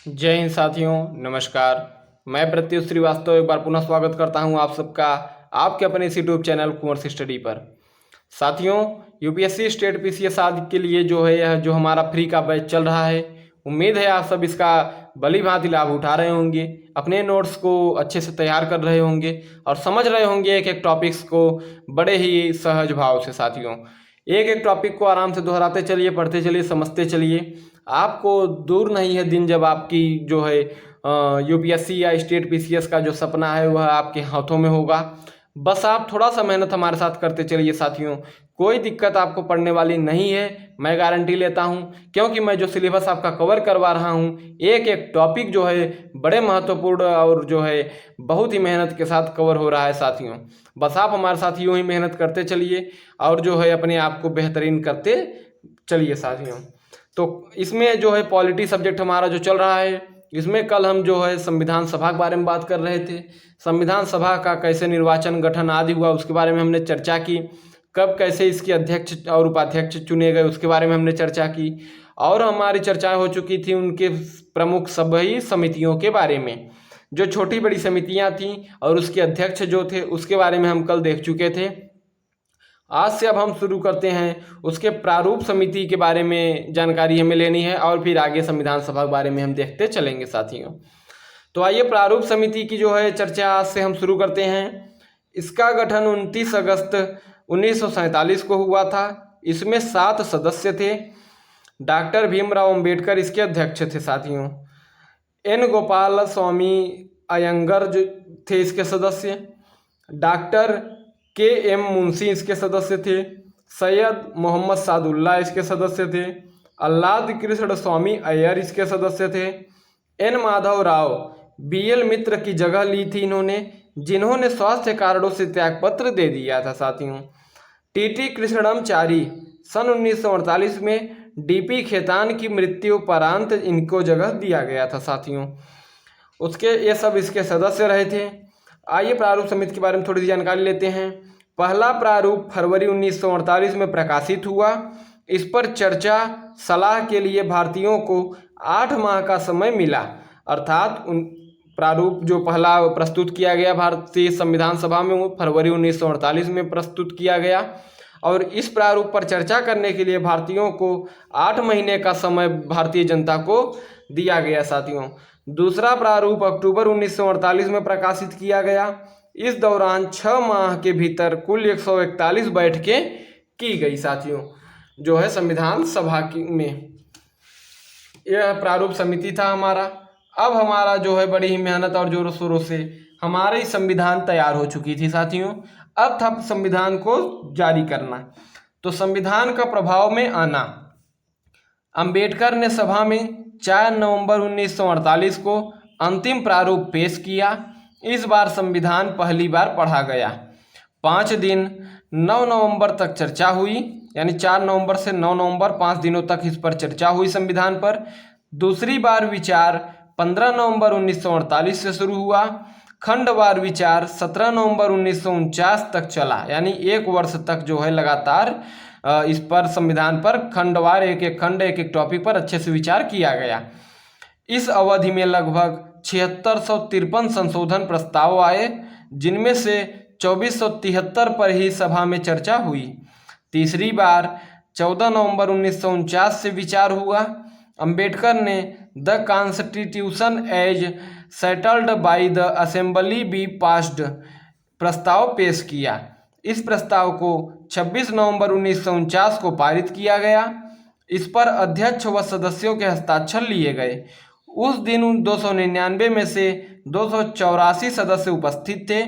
जय हिंद साथियों, नमस्कार। मैं प्रत्युष श्रीवास्तव एक बार पुनः स्वागत करता हूं आप सबका आपके अपने इस यूट्यूब चैनल कुंवर स्टडी पर। साथियों, यूपीएससी स्टेट पीसीएस आदि के लिए जो है यह जो हमारा फ्री का बैच चल रहा है, उम्मीद है आप सब इसका भली भांति लाभ उठा रहे होंगे, अपने नोट्स को अच्छे से तैयार कर रहे होंगे और समझ रहे होंगे एक एक टॉपिक्स को बड़े ही सहज भाव से। साथियों, एक एक टॉपिक को आराम से दोहराते चलिए, पढ़ते चलिए, समझते चलिए। आपको दूर नहीं है दिन जब आपकी जो है यूपीएससी या स्टेट पीसीएस का जो सपना है वह आपके हाथों में होगा। बस आप थोड़ा सा मेहनत हमारे साथ करते चलिए साथियों, कोई दिक्कत आपको पड़ने वाली नहीं है, मैं गारंटी लेता हूं, क्योंकि मैं जो सिलेबस आपका कवर करवा रहा हूं, एक एक टॉपिक जो है बड़े महत्वपूर्ण और जो है बहुत ही मेहनत के साथ कवर हो रहा है साथियों। बस आप हमारे साथ यूं ही मेहनत करते चलिए और जो है अपने आप को बेहतरीन करते चलिए साथियों। तो इसमें जो है पॉलिटी सब्जेक्ट हमारा जो चल रहा है, इसमें कल हम जो है संविधान सभा के बारे में बात कर रहे थे। संविधान सभा का कैसे निर्वाचन गठन आदि हुआ उसके बारे में हमने चर्चा की। कब कैसे इसके अध्यक्ष और उपाध्यक्ष चुने गए उसके बारे में हमने चर्चा की। और हमारी चर्चाएं हो चुकी थी उनके प्रमुख सभी समितियों के बारे में, जो छोटी बड़ी समितियां थीं और उसके अध्यक्ष जो थे उसके बारे में हम कल देख चुके थे। आज से अब हम शुरू करते हैं उसके प्रारूप समिति के बारे में जानकारी हमें लेनी है और फिर आगे संविधान सभा के बारे में हम देखते चलेंगे साथियों। तो आइए प्रारूप समिति की जो है चर्चा आज से हम शुरू करते हैं। इसका गठन 29 अगस्त 1947 को हुआ था। इसमें 7 सदस्य थे। डॉक्टर भीमराव अंबेडकर इसके अध्यक्ष थे साथियों। एन गोपाल स्वामी अयंगर जो थे इसके सदस्य। डॉक्टर के एम मुंशी इसके सदस्य थे। सैयद मोहम्मद सादुल्ला इसके सदस्य थे। अल्लाद कृष्ण स्वामी अय्यर इसके सदस्य थे। एन माधव राव बीएल मित्र की जगह ली थी इन्होंने, जिन्होंने स्वास्थ्य कारणों से त्यागपत्र दे दिया था साथियों। टीटी कृष्णमचारी सन 1948 में डीपी खेतान की मृत्यु परांत इनको जगह दिया गया था साथियों। उसके ये सब इसके सदस्य रहे थे। आइए प्रारूप समिति के बारे में थोड़ी सी जानकारी लेते हैं। पहला प्रारूप फरवरी 1948 में प्रकाशित हुआ। इस पर चर्चा सलाह के लिए भारतीयों को 8 माह का समय मिला। अर्थात उन प्रारूप जो पहला प्रस्तुत किया गया भारतीय संविधान सभा में वो फरवरी 1948 में प्रस्तुत किया गया और इस प्रारूप पर चर्चा करने के लिए भारतीयों को 8 महीने का समय भारतीय जनता को दिया गया साथियों। दूसरा प्रारूप अक्टूबर 1948 में प्रकाशित किया गया। इस दौरान 6 माह के भीतर कुल 141 बैठकें की गई साथियों, जो है संविधान सभा में। यह प्रारूप समिति था हमारा। अब हमारा जो है बड़ी ही मेहनत और जोरों शोरों से हमारी संविधान तैयार हो चुकी थी साथियों। अब था संविधान को जारी करना। तो संविधान का प्रभाव में आना। अंबेडकर ने सभा में 4 नवंबर 1948 को अंतिम प्रारूप पेश किया। इस बार संविधान पहली बार पढ़ा गया। 5 दिन 9 नवंबर तक चर्चा हुई, यानी 4 नवंबर से 9 नवंबर 5 दिनों तक इस पर चर्चा हुई संविधान पर। दूसरी बार विचार 15 नवंबर 1948 से शुरू हुआ। खंडवार विचार 17 नवंबर 1949 तक चला, यानी 1 वर्ष तक जो है लगातार इस पर संविधान पर खंडवार एक एक खंड एक एक टॉपिक पर अच्छे से विचार किया गया। इस अवधि में लगभग 7653 संशोधन प्रस्ताव आए, जिनमें से 2473 पर ही सभा में चर्चा हुई। तीसरी बार 14 नवंबर 1949 से विचार हुआ। अंबेडकर ने the constitution as settled by the assembly be passed प्रस्ताव पेश किया। इस प्रस्ताव को 26 नवंबर 1949 को पारित किया गया। इस पर अध्यक्ष व सदस्यों के हस्ताक्षर लिए गए। उस दिन 299 में से 284 सदस्य उपस्थित थे।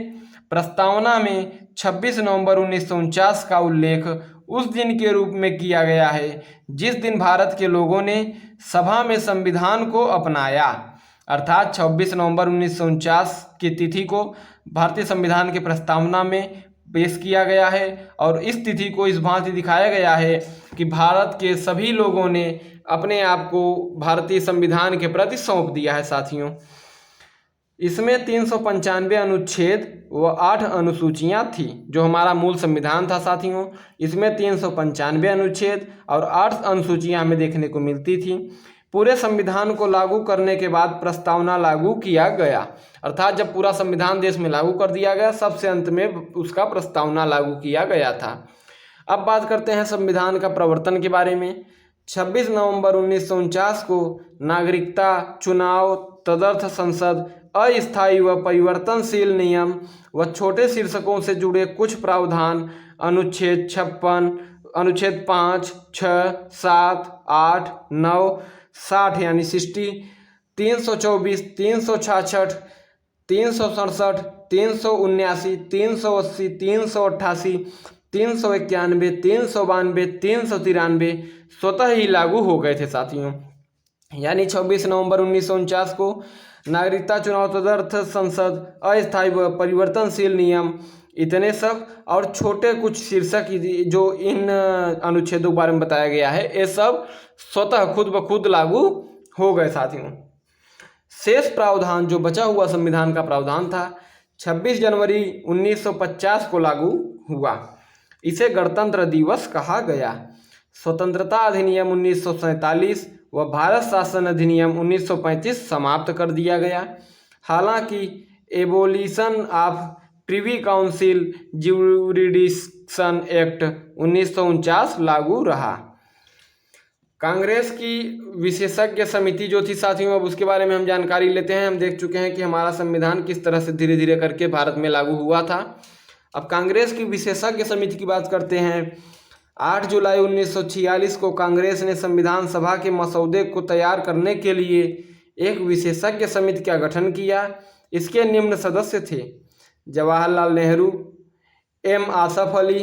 प्रस्तावना में 26 नवंबर 1949 का उल्लेख उस दिन के रूप में किया गया है जिस दिन भारत के लोगों ने सभा में संविधान को अपनाया। अर्थात 26 नवंबर 1949 की तिथि को भारतीय संविधान की प्रस्तावना में पेश किया गया है और इस तिथि को इस भांति दिखाया गया है कि भारत के सभी लोगों ने अपने आप को भारतीय संविधान के प्रति सौंप दिया है साथियों। इसमें 395 अनुच्छेद व 8 अनुसूचियां थी, जो हमारा मूल संविधान था साथियों। इसमें 395 अनुच्छेद और 8 अनुसूचियां हमें देखने को मिलती थी। पूरे संविधान को लागू करने के बाद प्रस्तावना लागू किया गया। अर्थात जब पूरा संविधान देश में लागू कर दिया गया, सबसे अंत में उसका प्रस्तावना लागू किया गया था। अब बात करते हैं संविधान का प्रवर्तन के बारे में। 26 नवंबर 1949 को नागरिकता, चुनाव, तदर्थ संसद, अस्थायी व परिवर्तनशील नियम व छोटे शीर्षकों से जुड़े कुछ प्रावधान अनुच्छेद 56, अनुच्छेद 5, 6, 7, 8, 9, 60 यानी 60, 324, 366, 367, 379, 380, 388, 391, 392, 393 स्वतः ही लागू हो गए थे साथियों। यानी 26 नवंबर 1949 को नागरिकता, चुनाव, तदर्थ संसद, अस्थायी व परिवर्तनशील नियम, इतने सब और छोटे कुछ शीर्षक जो इन अनुच्छेदों के बारे में बताया गया है, ये सब स्वतः खुद ब खुद लागू हो गए साथियों। शेष प्रावधान जो बचा हुआ संविधान का प्रावधान था 26 जनवरी 1950 को लागू हुआ। इसे गणतंत्र दिवस कहा गया। स्वतंत्रता अधिनियम 1947 व भारत शासन अधिनियम 1935 समाप्त कर दिया गया। हालांकि abolition of privy council jurisdiction act 1949 लागू रहा। कांग्रेस की विशेषज्ञ समिति जो थी साथियों, अब उसके बारे में हम जानकारी लेते हैं। हम देख चुके हैं कि हमारा संविधान किस तरह से धीरे धीरे करके भारत में लागू हुआ था। अब कांग्रेस की विशेषज्ञ समिति की बात करते हैं। 8 जुलाई 1946 को कांग्रेस ने संविधान सभा के मसौदे को तैयार करने के लिए एक विशेषज्ञ समिति का गठन किया। इसके निम्न सदस्य थे: जवाहरलाल नेहरू, एम आसफ अली,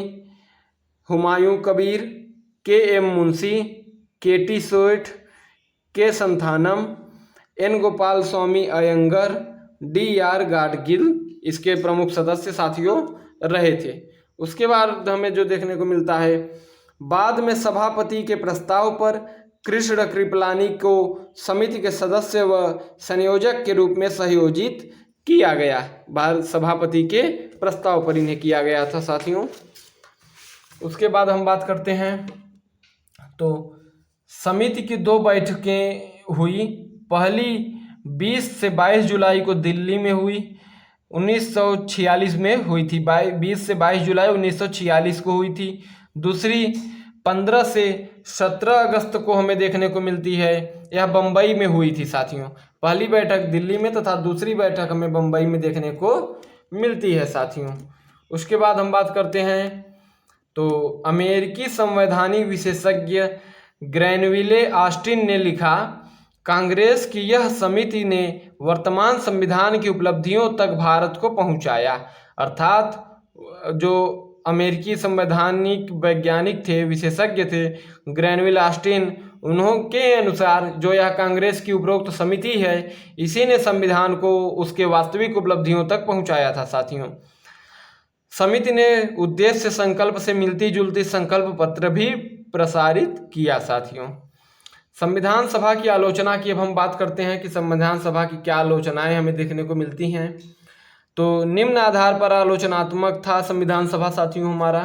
हुमायूं कबीर, के एम मुंशी, के टी सोइट, के Santhanam, N Gopal Swami Iyengar, D R Gadgil इसके प्रमुख सदस्य साथियों रहे थे। उसके बाद हमें जो देखने को मिलता है, बाद में सभापति के प्रस्ताव पर कृष्ण कृपलानी को समिति के सदस्य व संयोजक के रूप में संयोजित किया गया। भारत सभापति के प्रस्ताव पर इन्हें किया गया था साथियों। उसके बाद हम बात करते हैं तो समिति की 2 बैठकें हुई। पहली 20 से 22 जुलाई को दिल्ली में हुई, 1946 में हुई थी। 20 से 22 जुलाई 1946 को हुई थी। दूसरी 15 से 17 अगस्त को हमें देखने को मिलती है, यह बम्बई में हुई थी साथियों। पहली बैठक दिल्ली में तथा दूसरी बैठक हमें बम्बई में देखने को मिलती है साथियों। उसके बाद हम बात करते हैं तो अमेरिकी संवैधानिक विशेषज्ञ ग्रैनविले ऑस्टिन ने लिखा, कांग्रेस की यह समिति ने वर्तमान संविधान की उपलब्धियों तक भारत को पहुंचाया। अर्थात जो अमेरिकी संवैधानिक वैज्ञानिक थे, विशेषज्ञ थे ग्रैनविले ऑस्टिन, उनके अनुसार जो यह कांग्रेस की उपरोक्त समिति है, इसी ने संविधान को उसके वास्तविक उपलब्धियों तक पहुंचाया था साथियों। समिति ने उद्देश्य संकल्प से मिलती जुलती संकल्प पत्र भी प्रसारित किया साथियों। संविधान सभा की आलोचना की अब हम बात करते हैं कि संविधान सभा की क्या आलोचनाएं हमें देखने को मिलती हैं। तो निम्न आधार पर आलोचनात्मक था संविधान सभा साथियों हमारा।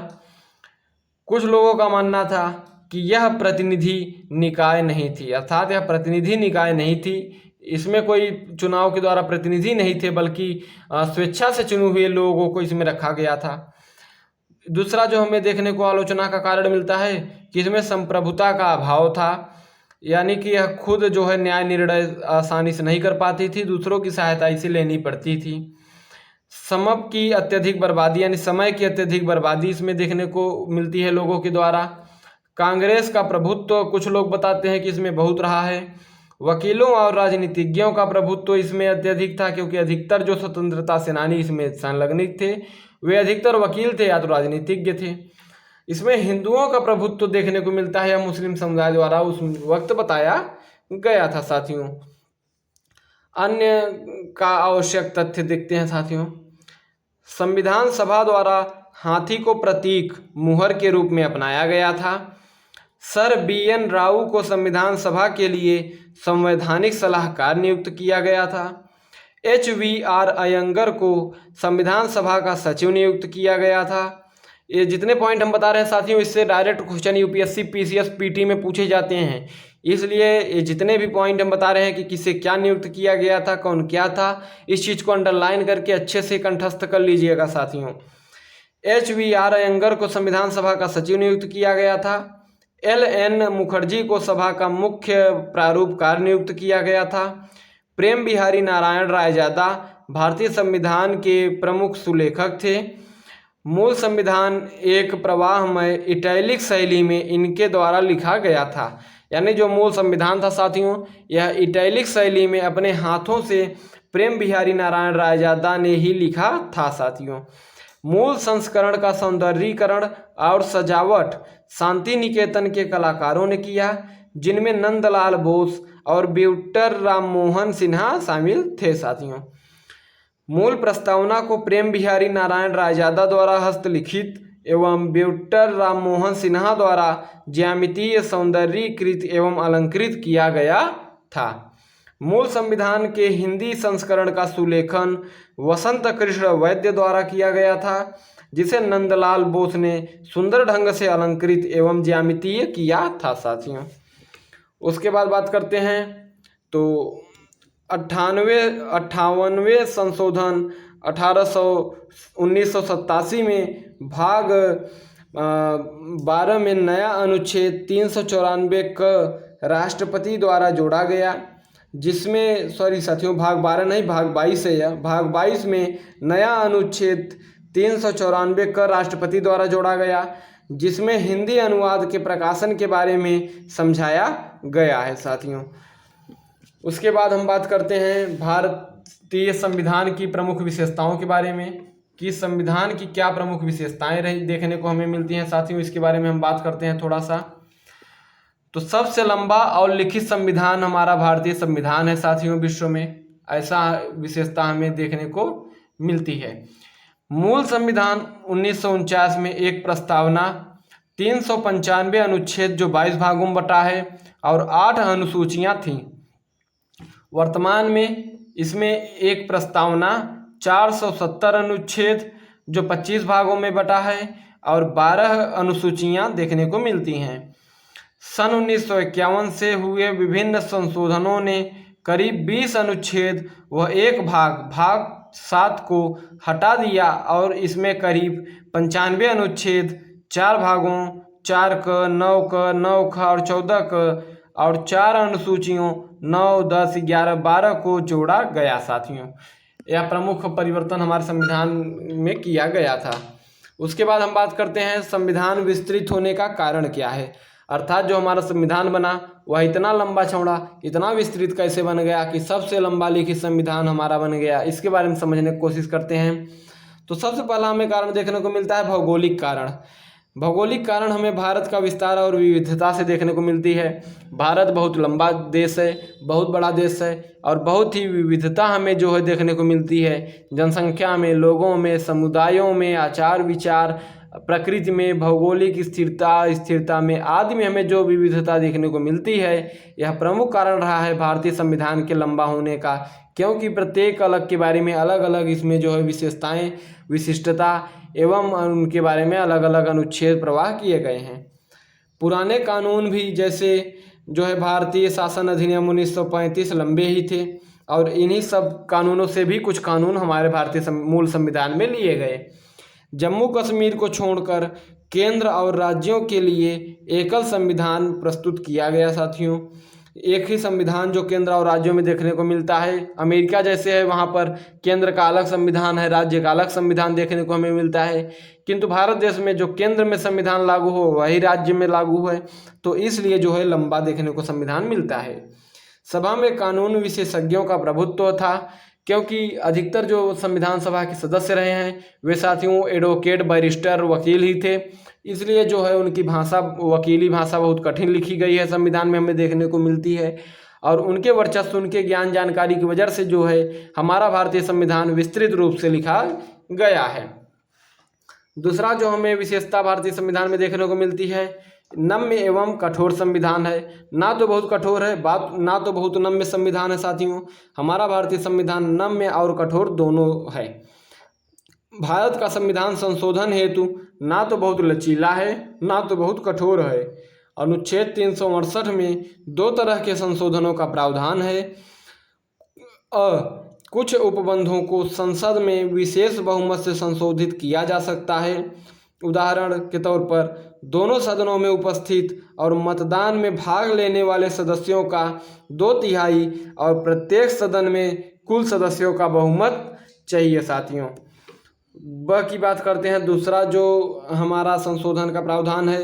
कुछ लोगों का मानना था कि यह प्रतिनिधि निकाय नहीं थी, अर्थात यह प्रतिनिधि निकाय नहीं थी, इसमें कोई चुनाव के द्वारा प्रतिनिधि नहीं थे, बल्कि स्वेच्छा से चुने हुए लोगों को इसमें रखा गया था। दूसरा जो हमें देखने को आलोचना का कारण मिलता है कि इसमें संप्रभुता का अभाव था, यानी कि यह खुद जो है न्याय निर्णय आसानी से नहीं कर पाती थी, दूसरों की सहायता इसे लेनी पड़ती थी। समय की अत्यधिक बर्बादी, यानी समय की अत्यधिक बर्बादी इसमें देखने को मिलती है लोगों के द्वारा। कांग्रेस का प्रभुत्व कुछ लोग बताते हैं कि इसमें बहुत रहा है। वकीलों और राजनीतिज्ञों का प्रभुत्व इसमें अत्यधिक था, क्योंकि अधिकतर जो स्वतंत्रता सेनानी इसमें संलग्नित थे वे अधिकतर वकील थे या तो राजनीतिज्ञ थे। इसमें हिंदुओं का प्रभुत्व देखने को मिलता है, या मुस्लिम समुदाय द्वारा उस वक्त बताया गया था साथियों। अन्य का आवश्यक तथ्य देखते हैं साथियों। संविधान सभा द्वारा हाथी को प्रतीक मुहर के रूप में अपनाया गया था। सर BN राव को संविधान सभा के लिए संवैधानिक सलाहकार नियुक्त किया गया था। HVR अयंगर को संविधान सभा का सचिव नियुक्त किया गया था। ये जितने पॉइंट हम बता रहे हैं साथियों, इससे direct question UPSC PCS PT में पूछे जाते हैं। इसलिए ये जितने भी पॉइंट हम बता रहे हैं कि किसे क्या नियुक्त किया गया था, कौन क्या था, इस चीज़ को अंडरलाइन करके अच्छे से कंठस्थ कर लीजिएगा साथियों। HVR अयंगर को संविधान सभा का सचिव नियुक्त किया गया था। LN मुखर्जी को सभा का मुख्य प्रारूपकार नियुक्त किया गया था। प्रेम बिहारी नारायण रायजादा भारतीय संविधान के प्रमुख सुलेखक थे। मूल संविधान एक प्रवाहमय इटैलिक शैली में इनके द्वारा लिखा गया था। यानी जो मूल संविधान था साथियों, यह इटैलिक शैली में अपने हाथों से प्रेम बिहारी नारायण रायजादा ने ही लिखा था साथियों। मूल संस्करण का सौंदर्यीकरण और सजावट शांति निकेतन के कलाकारों ने किया, जिनमें नंदलाल बोस और ब्यूटर राममोहन सिन्हा शामिल थे साथियों। मूल प्रस्तावना को प्रेम बिहारी नारायण रायजादा द्वारा हस्तलिखित एवं ब्यूटर राममोहन सिन्हा द्वारा ज्यामितीय सौंदर्यीकृत एवं अलंकृत किया गया था। मूल संविधान के हिंदी संस्करण का सुलेखन वसंत कृष्ण वैद्य द्वारा किया गया था, जिसे नंदलाल बोस ने सुंदर ढंग से अलंकृत एवं ज्यामितीय किया था साथियों। उसके बाद बात करते हैं तो 58वें संशोधन 1987 में भाग 12 में नया अनुच्छेद 394 क राष्ट्रपति द्वारा जोड़ा गया, जिसमें साथियों भाग 12 नहीं, भाग 22 है यह। भाग 22 में नया अनुच्छेद 394 क राष्ट्रपति द्वारा जोड़ा गया, जिसमें हिंदी अनुवाद के प्रकाशन के बारे में समझाया गया है साथियों। उसके बाद हम बात करते हैं भारतीय संविधान की प्रमुख विशेषताओं के बारे में कि संविधान की क्या प्रमुख विशेषताएं रही देखने को हमें मिलती हैं साथियों। इसके बारे में हम बात करते हैं थोड़ा सा। तो सबसे लंबा और लिखित संविधान हमारा भारतीय संविधान है साथियों विश्व में, ऐसा विशेषता हमें देखने को मिलती है। मूल संविधान 1949 में एक प्रस्तावना 395 अनुच्छेद जो 22 भागों में बटा है और 8 अनुसूचियां थीं। वर्तमान में इसमें एक प्रस्तावना 470 अनुच्छेद जो 25 भागों में बटा है और 12 अनुसूचियां देखने को मिलती हैं। सन 1951 से हुए विभिन्न संशोधनों ने करीब 20 अनुच्छेद व एक भाग 7 को हटा दिया और इसमें करीब 95 अनुच्छेद 4 भागों 4 क, 9 क, 9 ख और 14 क और 4 अनुसूचियों 9, 10, 11, 12 को जोड़ा गया साथियों। यह प्रमुख परिवर्तन हमारे संविधान में किया गया था। उसके बाद हम बात करते हैं संविधान विस्तृत होने का कारण क्या है, अर्थात जो हमारा संविधान बना वह इतना लंबा चौड़ा इतना विस्तृत कैसे बन गया कि सबसे लंबा लिखित संविधान हमारा बन गया। इसके बारे में समझने की कोशिश करते हैं। तो सबसे पहला हमें कारण देखने को मिलता है भौगोलिक कारण। भौगोलिक कारण हमें भारत का विस्तार और विविधता से देखने को मिलती है। भारत बहुत लंबा देश है, बहुत बड़ा देश है और बहुत ही विविधता हमें जो है देखने को मिलती है, जनसंख्या में, लोगों में, समुदायों में, आचार विचार, प्रकृति में, भौगोलिक स्थिरता में आदि में हमें जो विविधता देखने को मिलती है। यह प्रमुख कारण रहा है भारतीय संविधान के लंबा होने का, क्योंकि प्रत्येक अलग के बारे में अलग अलग इसमें जो है विशेषताएं, विशिष्टता एवं उनके बारे में अलग अलग अनुच्छेद प्रवाह किए गए हैं। पुराने कानून भी जैसे जो है भारतीय शासन अधिनियम 1935 लंबे ही थे और इन्हीं सब कानूनों से भी कुछ कानून हमारे भारतीय मूल संविधान में लिए गए। जम्मू कश्मीर को छोड़कर केंद्र और राज्यों के लिए एकल संविधान प्रस्तुत किया गया साथियों। एक ही संविधान जो केंद्र और राज्यों में देखने को मिलता है। अमेरिका जैसे है वहाँ पर केंद्र का अलग संविधान है, राज्य का अलग संविधान देखने को हमें मिलता है, किंतु भारत देश में जो केंद्र में संविधान लागू हो वही राज्य में लागू है, तो इसलिए जो है लंबा देखने को संविधान मिलता है। सभा में कानून विशेषज्ञों का प्रभुत्व था, क्योंकि अधिकतर जो संविधान सभा के सदस्य रहे हैं वे साथियों एडवोकेट, बैरिस्टर, वकील ही थे, इसलिए जो है उनकी भाषा, वकीली भाषा बहुत कठिन लिखी गई है संविधान में हमें देखने को मिलती है और उनके वर्चस्व, उनके ज्ञान जानकारी की वजह से जो है हमारा भारतीय संविधान विस्तृत रूप से लिखा गया है। दूसरा जो हमें विशेषता भारतीय संविधान में देखने को मिलती है, नम्य एवं कठोर संविधान है। ना तो बहुत कठोर है ना तो बहुत नम्य संविधान है साथियों। हमारा भारतीय संविधान नम्य और कठोर दोनों है। भारत का संविधान संशोधन हेतु ना तो बहुत लचीला है ना तो बहुत कठोर है अनुच्छेद 368 में 2 तरह के संशोधनों का प्रावधान है। कुछ उपबंधों को संसद में विशेष बहुमत से संशोधित किया जा सकता है। उदाहरण के तौर पर दोनों सदनों में उपस्थित और मतदान में भाग लेने वाले सदस्यों का 2/3 और प्रत्येक सदन में कुल सदस्यों का बहुमत चाहिए। साथियों, ब की बात करते हैं। दूसरा जो हमारा संशोधन का प्रावधान है,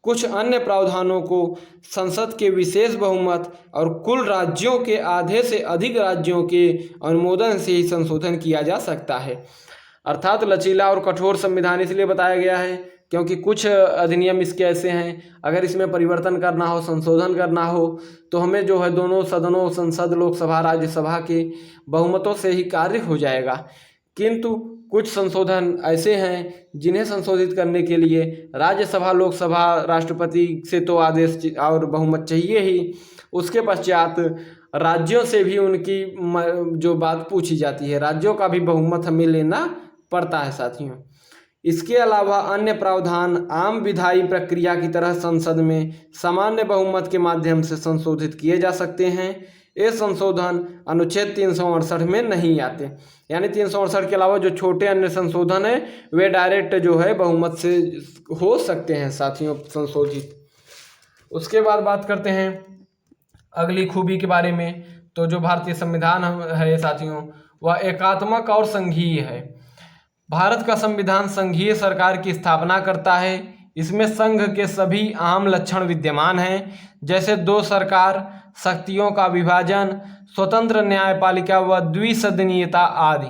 कुछ अन्य प्रावधानों को संसद के विशेष बहुमत और कुल राज्यों के आधे से अधिक राज्यों के अनुमोदन से ही संशोधन किया जा सकता है। अर्थात लचीला और कठोर संविधान इसलिए बताया गया है क्योंकि कुछ अधिनियम इसके ऐसे हैं, अगर इसमें परिवर्तन करना हो, संशोधन करना हो, तो हमें जो है दोनों सदनों, संसद, लोकसभा, राज्यसभा के बहुमतों से ही कार्य हो जाएगा। किंतु कुछ संशोधन ऐसे हैं जिन्हें संशोधित करने के लिए राज्यसभा, लोकसभा, राष्ट्रपति से तो आदेश और बहुमत चाहिए ही। उसके पश्चात राज्यों से भी उनकी जो बात पूछी जाती है, राज्यों का भी बहुमत हमें लेना पड़ता है। साथियों, इसके अलावा अन्य प्रावधान आम विधायी प्रक्रिया की तरह संसद में सामान्य बहुमत के माध्यम से संशोधित किए जा सकते हैं। ये संशोधन अनुच्छेद 368 में नहीं आते, यानी 368 के अलावा जो छोटे अन्य संशोधन हैं वे डायरेक्ट जो है बहुमत से हो सकते हैं। साथियों, संशोधित। उसके बाद बात करते हैं अगली खूबी के बारे में। तो जो भारतीय संविधान है साथियों, वह एकात्मक और संघीय है। भारत का संविधान संघीय सरकार की स्थापना करता है। इसमें संघ के सभी आम लक्षण विद्यमान हैं, जैसे 2 सरकार, शक्तियों का विभाजन, स्वतंत्र न्यायपालिका व द्विसदनीयता आदि।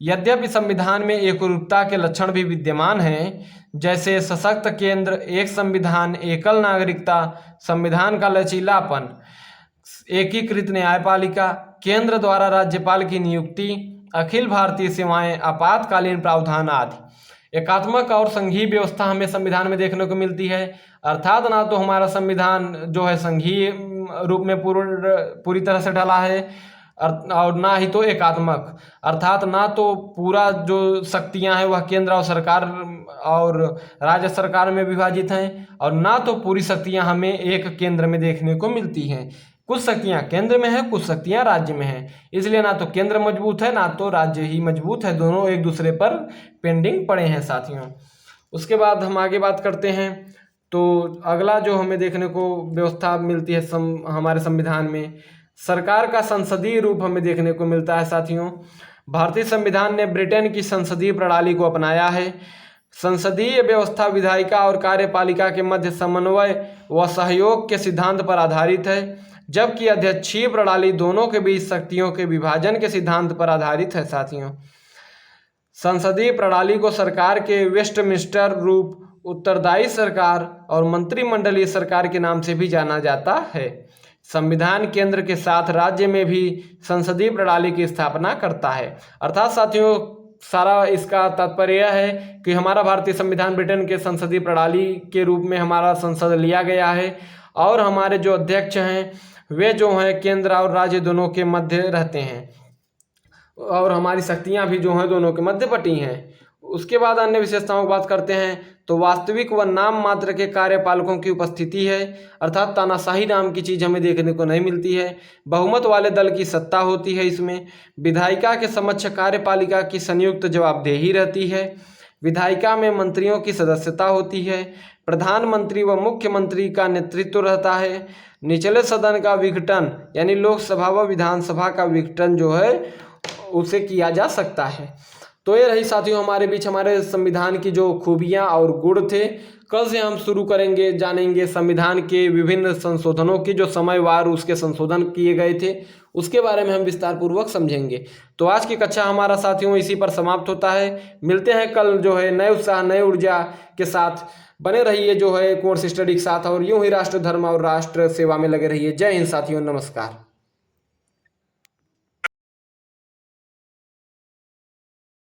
यद्यपि संविधान में एकरूपता के लक्षण भी विद्यमान हैं, जैसे सशक्त केंद्र, एक संविधान, एकल नागरिकता, संविधान का लचीलापन, एकीकृत न्यायपालिका, केंद्र द्वारा राज्यपाल की नियुक्ति, अखिल भारतीय सेवाएं, आपातकालीन प्रावधान आदि। एकात्मक और संघीय व्यवस्था हमें संविधान में देखने को मिलती है। अर्थात ना तो हमारा संविधान जो है संघीय रूप में पूरी तरह से ढला है और ना ही तो एकात्मक, अर्थात ना तो पूरा जो शक्तियां हैं वह केंद्र और सरकार और राज्य सरकार में विभाजित हैं, और ना तो पूरी शक्तियां हमें एक केंद्र में देखने को मिलती हैं। कुछ शक्तियां केंद्र में हैं, कुछ शक्तियां राज्य में हैं। इसलिए ना तो केंद्र मजबूत है, ना तो राज्य ही मजबूत है, दोनों एक दूसरे पर पेंडिंग पड़े हैं। साथियों, उसके बाद हम आगे बात करते हैं। तो अगला जो हमें देखने को व्यवस्था मिलती है हमारे संविधान में, सरकार का संसदीय रूप हमें देखने को मिलता है। साथियों, भारतीय संविधान ने ब्रिटेन की संसदीय प्रणाली को अपनाया है। संसदीय व्यवस्था विधायिका और कार्यपालिका के मध्य समन्वय व सहयोग के सिद्धांत पर आधारित है, जबकि अध्यक्षीय प्रणाली दोनों के बीच शक्तियों के विभाजन के सिद्धांत पर आधारित है। साथियों, संसदीय प्रणाली को सरकार के वेस्टमिंस्टर रूप, उत्तरदायी सरकार और मंत्रिमंडलीय सरकार के नाम से भी जाना जाता है। संविधान केंद्र के साथ राज्य में भी संसदीय प्रणाली की स्थापना करता है। अर्थात साथियों, सारा इसका तात्पर्य यह है कि हमारा भारतीय संविधान ब्रिटेन के संसदीय प्रणाली के रूप में हमारा संसद लिया गया है, और हमारे जो अध्यक्ष हैं वे जो हैं केंद्र और राज्य दोनों के मध्य रहते हैं, और हमारी शक्तियां भी जो हैं दोनों के मध्य बटी हैं। उसके बाद अन्य विशेषताओं की बात करते हैं। तो वास्तविक व नाम मात्र के कार्यपालकों की उपस्थिति है, अर्थात तानाशाही नाम की चीज़ हमें देखने को नहीं मिलती है। बहुमत वाले दल की सत्ता होती है। इसमें विधायिका के समक्ष कार्यपालिका की संयुक्त जवाबदेही रहती है। विधायिका में मंत्रियों की सदस्यता होती है। प्रधानमंत्री व मुख्यमंत्री का नेतृत्व रहता है। निचले सदन का विघटन यानी लोकसभा व विधानसभा का विघटन जो है उसे किया जा सकता है। तो ये रही साथियों हमारे बीच हमारे संविधान की जो खूबियाँ और गुण थे। कल से हम शुरू करेंगे, जानेंगे संविधान के विभिन्न संशोधनों की जो समयवार उसके संशोधन किए गए थे, उसके बारे में हम विस्तार पूर्वक समझेंगे। तो आज की कक्षा हमारा साथियों इसी पर समाप्त होता है। मिलते हैं कल जो है नए उत्साह, नए ऊर्जा के साथ। बने रहिए जो है कोर्स स्टडी के साथ, और यूं ही राष्ट्र धर्म और राष्ट्र सेवा में लगे रहिए। जय हिंद साथियों, नमस्कार।